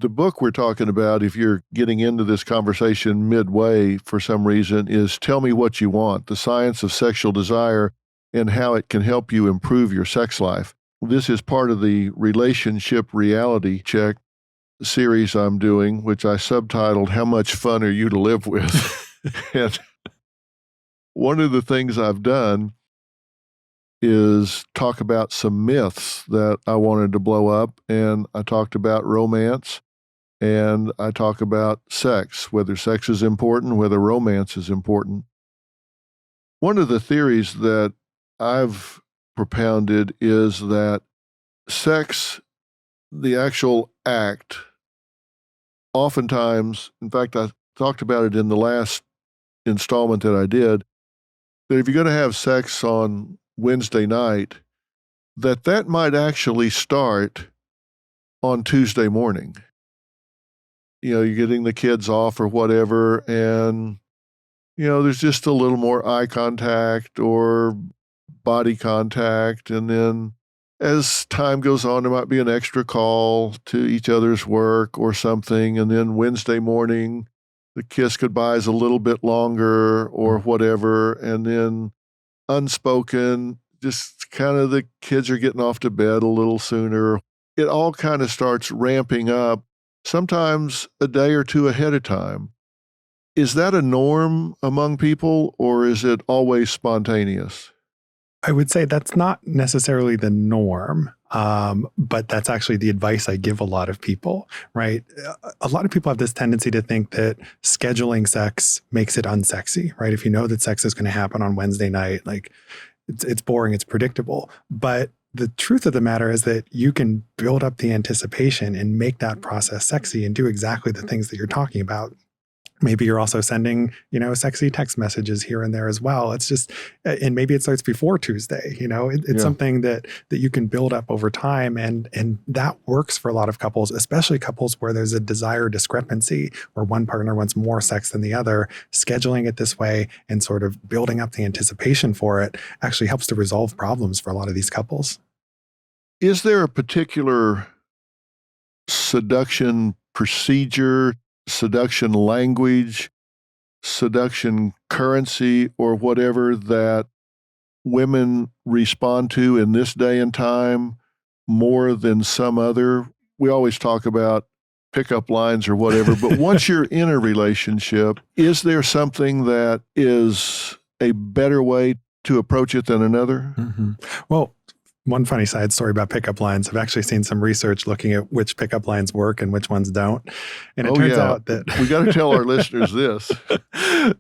The book we're talking about, if you're getting into this conversation midway for some reason, is Tell Me What You Want, The Science of Sexual Desire and How It Can Help You Improve Your Sex Life. This is part of the Relationship Reality Check series I'm doing, which I subtitled, How Much Fun Are You to Live With? And one of the things I've done is talk about some myths that I wanted to blow up, and I talked about romance, and I talk about sex, whether sex is important, whether romance is important. One of the theories that I've propounded is that sex, the actual act, oftentimes, in fact, I talked about it in the last installment that I did, that if you're going to have sex on Wednesday night, that might actually start on Tuesday morning. You know, you're getting the kids off or whatever, and, you know, there's just a little more eye contact or body contact. And then as time goes on, there might be an extra call to each other's work or something. And then Wednesday morning, the kiss goodbye is a little bit longer or whatever. And then unspoken, just kind of the kids are getting off to bed a little sooner. It all kind of starts ramping up, sometimes a day or two ahead of time. Is that a norm among people, or is it always spontaneous? I would say that's not necessarily the norm, but that's actually the advice I give a lot of people, right? A lot of people have this tendency to think that scheduling sex makes it unsexy, right? If you know that sex is going to happen on Wednesday night, like it's boring, it's predictable. But the truth of the matter is that you can build up the anticipation and make that process sexy and do exactly the things that you're talking about. Maybe you're also sending, sexy text messages here and there as well. It's just, and maybe it starts before Tuesday, it's something that you can build up over time. And that works for a lot of couples, especially couples where there's a desire discrepancy where one partner wants more sex than the other. Scheduling it this way and sort of building up the anticipation for it actually helps to resolve problems for a lot of these couples. Is there a particular seduction procedure, seduction language, seduction currency, or whatever that women respond to in this day and time more than some other? We always talk about pickup lines or whatever, but once you're in a relationship, is there something that is a better way to approach it than another? Mm-hmm. Well, one funny side story about pickup lines. I've actually seen some research looking at which pickup lines work and which ones don't. And it turns out that we got to tell our listeners this.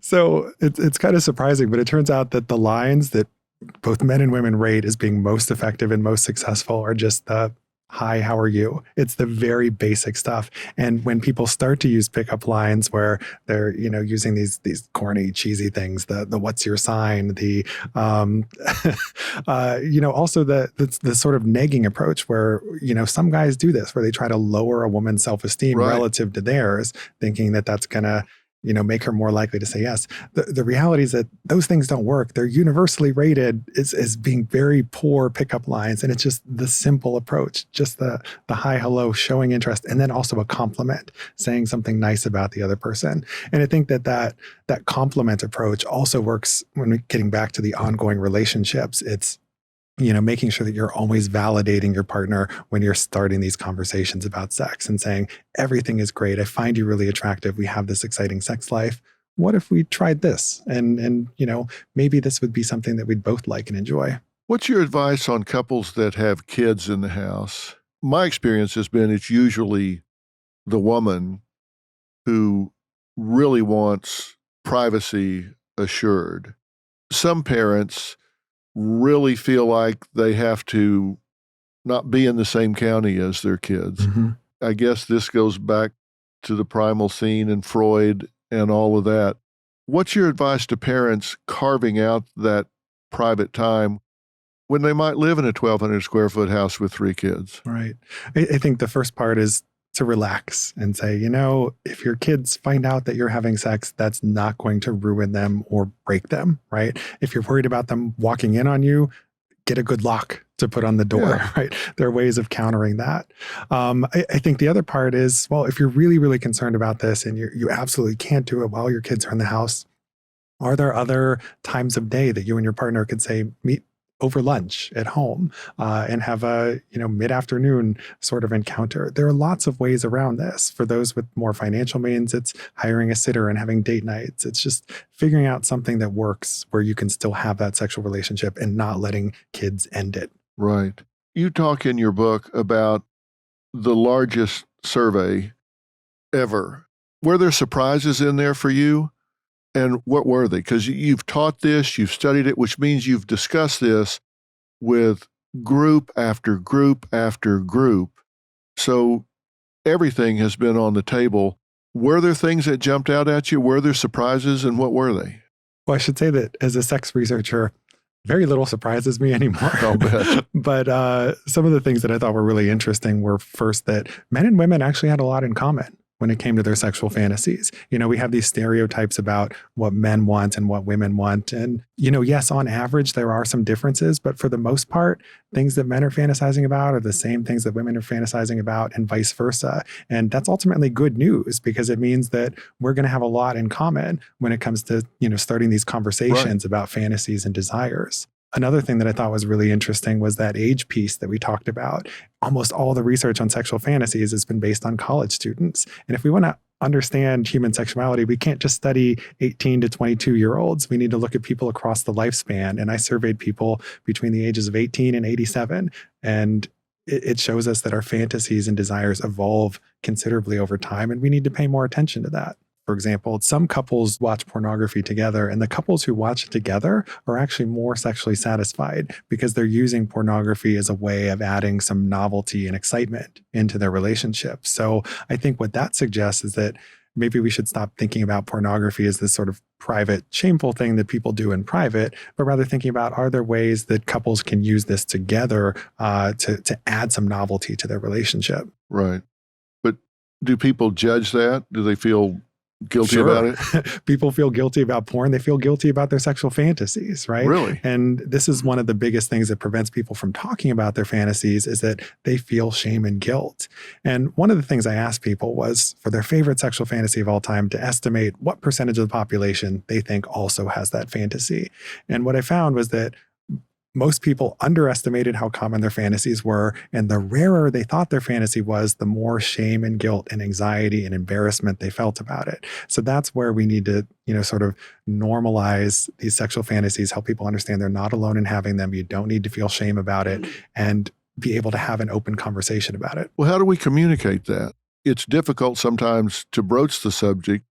So it's kind of surprising, but it turns out that the lines that both men and women rate as being most effective and most successful are just the hi, how are you? It's the very basic stuff. And when people start to use pickup lines where they're, using these corny, cheesy things, the what's your sign, the, also the sort of negging approach where, some guys do this where they try to lower a woman's self-esteem relative to theirs, thinking that that's going to, make her more likely to say yes. The reality is that those things don't work. They're universally rated as being very poor pickup lines. And it's just the simple approach, just the hi, hello, showing interest, and then also a compliment, saying something nice about the other person. And I think that compliment approach also works when we're getting back to the ongoing relationships. It's making sure that you're always validating your partner when you're starting these conversations about sex and saying, everything is great. I find you really attractive. We have this exciting sex life. What if we tried this? And maybe this would be something that we'd both like and enjoy. What's your advice on couples that have kids in the house? My experience has been it's usually the woman who really wants privacy assured. Some parents really feel like they have to not be in the same county as their kids. Mm-hmm. I guess this goes back to the primal scene and Freud and all of that. What's your advice to parents carving out that private time when they might live in a 1,200 square foot house with 3 kids? Right. I think the first part is to relax and say, if your kids find out that you're having sex, that's not going to ruin them or break them, right? If you're worried about them walking in on you, get a good lock to put on the door, Yeah. right? There are ways of countering that. I think the other part is, well, if you're really, really concerned about this and you absolutely can't do it while your kids are in the house, are there other times of day that you and your partner could say, meet over lunch at home and have a mid-afternoon sort of encounter? There are lots of ways around this. For those with more financial means, it's hiring a sitter and having date nights. It's just figuring out something that works where you can still have that sexual relationship and not letting kids end it. Right. You talk in your book about the largest survey ever. Were there surprises in there for you? And what were they? Because you've taught this, you've studied it, which means you've discussed this with group after group after group. So everything has been on the table. Were there things that jumped out at you? Were there surprises, and what were they? Well, I should say that as a sex researcher, very little surprises me anymore. I'll bet. But some of the things that I thought were really interesting were first that men and women actually had a lot in common when it came to their sexual fantasies. We have these stereotypes about what men want and what women want. And, yes, on average, there are some differences, but for the most part, things that men are fantasizing about are the same things that women are fantasizing about and vice versa. And that's ultimately good news because it means that we're going to have a lot in common when it comes to, starting these conversations about fantasies and desires. Another thing that I thought was really interesting was that age piece that we talked about. Almost all the research on sexual fantasies has been based on college students. And if we want to understand human sexuality, we can't just study 18 to 22-year-olds. We need to look at people across the lifespan. And I surveyed people between the ages of 18 and 87. And it shows us that our fantasies and desires evolve considerably over time. And we need to pay more attention to that. For example, some couples watch pornography together, and the couples who watch it together are actually more sexually satisfied because they're using pornography as a way of adding some novelty and excitement into their relationship. So I think what that suggests is that maybe we should stop thinking about pornography as this sort of private, shameful thing that people do in private, but rather thinking about, are there ways that couples can use this together to add some novelty to their relationship? Right. But do people judge that? Do they feel guilty about it? People feel guilty about porn. They feel guilty about their sexual fantasies, right? Really? And this is one of the biggest things that prevents people from talking about their fantasies is that they feel shame and guilt. And one of the things I asked people was for their favorite sexual fantasy of all time to estimate what percentage of the population they think also has that fantasy. And what I found was that most people underestimated how common their fantasies were, and the rarer they thought their fantasy was, the more shame and guilt and anxiety and embarrassment they felt about it. So that's where we need to, sort of normalize these sexual fantasies, help people understand they're not alone in having them. You don't need to feel shame about it, and be able to have an open conversation about it. Well, how do we communicate that? It's difficult sometimes to broach the subject.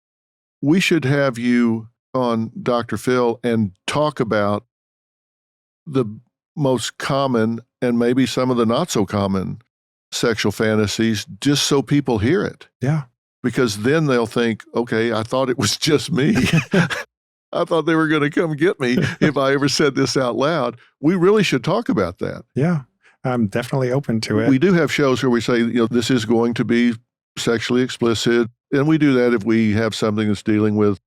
We should have you on DrPhil and talk about the most common and maybe some of the not so common sexual fantasies, just so people hear it. Yeah. Because then they'll think, okay, I thought it was just me. I thought they were going to come get me if I ever said this out loud. We really should talk about that. Yeah. I'm definitely open to it. We do have shows where we say, this is going to be sexually explicit. And we do that if we have something that's dealing with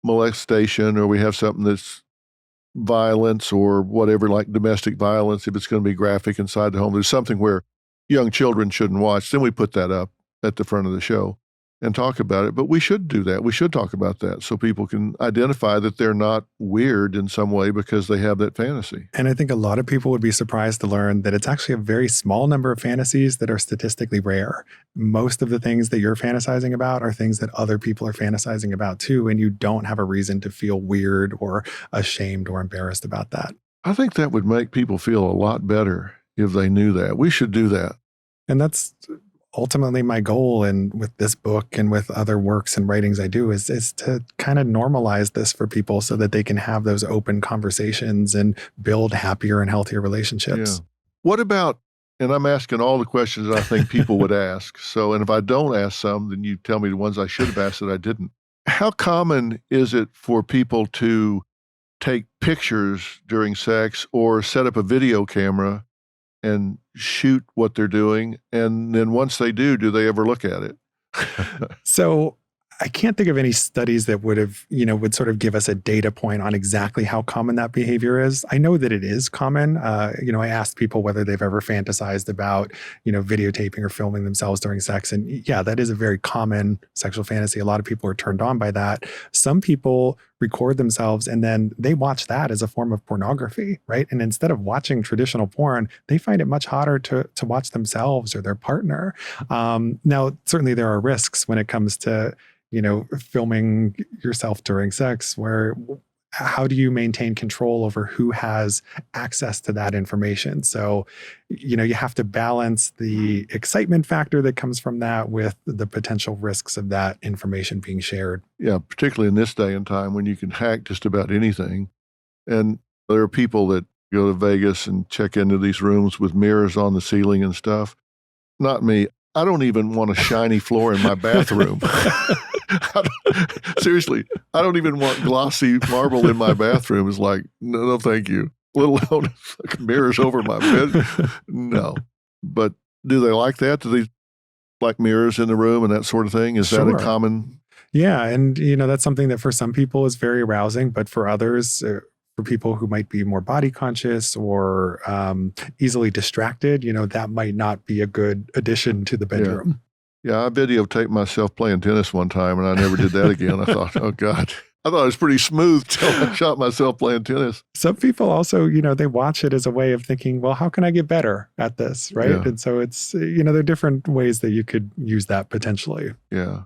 molestation, or we have something that's violence or whatever, like domestic violence. If it's going to be graphic inside the home, there's something where young children shouldn't watch, then we put that up at the front of the show and talk about it. But we should do that. We should talk about that so people can identify that they're not weird in some way because they have that fantasy. And I think a lot of people would be surprised to learn that it's actually a very small number of fantasies that are statistically rare. Most of the things that you're fantasizing about are things that other people are fantasizing about too, and you don't have a reason to feel weird or ashamed or embarrassed about that. I think that would make people feel a lot better if they knew that. We should do that. And that's ultimately my goal, and with this book and with other works and writings I do, is to kind of normalize this for people so that they can have those open conversations and build happier and healthier relationships. Yeah. What about, and I'm asking all the questions I think people would ask. So, and if I don't ask some, then you tell me the ones I should have asked that I didn't. How common is it for people to take pictures during sex or set up a video camera and shoot what they're doing? And then once they do they ever look at it? So I can't think of any studies that would sort of give us a data point on exactly how common that behavior is. I know that it is common. I asked people whether they've ever fantasized about, videotaping or filming themselves during sex. And yeah, that is a very common sexual fantasy. A lot of people are turned on by that. Some people record themselves and then they watch that as a form of pornography, right? And instead of watching traditional porn, they find it much hotter to watch themselves or their partner. Now, certainly there are risks when it comes to filming yourself during sex, where how do you maintain control over who has access to that information? So, you have to balance the excitement factor that comes from that with the potential risks of that information being shared. Yeah, particularly in this day and time when you can hack just about anything. And there are people that go to Vegas and check into these rooms with mirrors on the ceiling and stuff. Not me. I don't even want a shiny floor in my bathroom. Seriously, I don't even want glossy marble in my bathroom. It's like, no, thank you. Let alone mirrors over my bed. No. But do they like that? Do they like mirrors in the room and that sort of thing? Is that a common? Yeah. And, that's something that for some people is very arousing, but for others, for people who might be more body conscious or easily distracted, that might not be a good addition to the bedroom. Yeah, I videotaped myself playing tennis one time and I never did that again. I thought, oh God, I thought it was pretty smooth till I shot myself playing tennis. Some people also, they watch it as a way of thinking, well, how can I get better at this, right? Yeah. And so it's, there are different ways that you could use that potentially. Yeah.